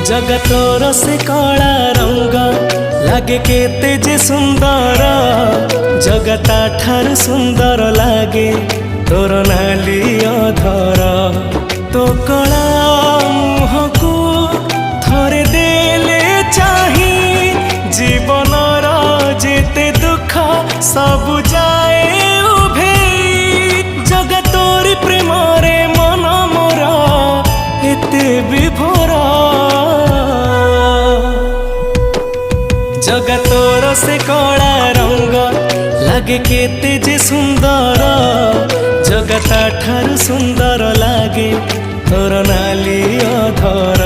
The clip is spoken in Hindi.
जगतोर से कला रंग लागे केते जे सुंदर जगता ठार सुंदर लागे तोर नाली अधर तो कला मुह को थरे देले चाही जीवनर जेते दुख सब जाए उभे जगतोर प्रेम रे मन मोर एते विभोर जगतोर से कला रंग लागे केते जे सुंदर जगता ठार सुंदर लागे तोर नाली अधर।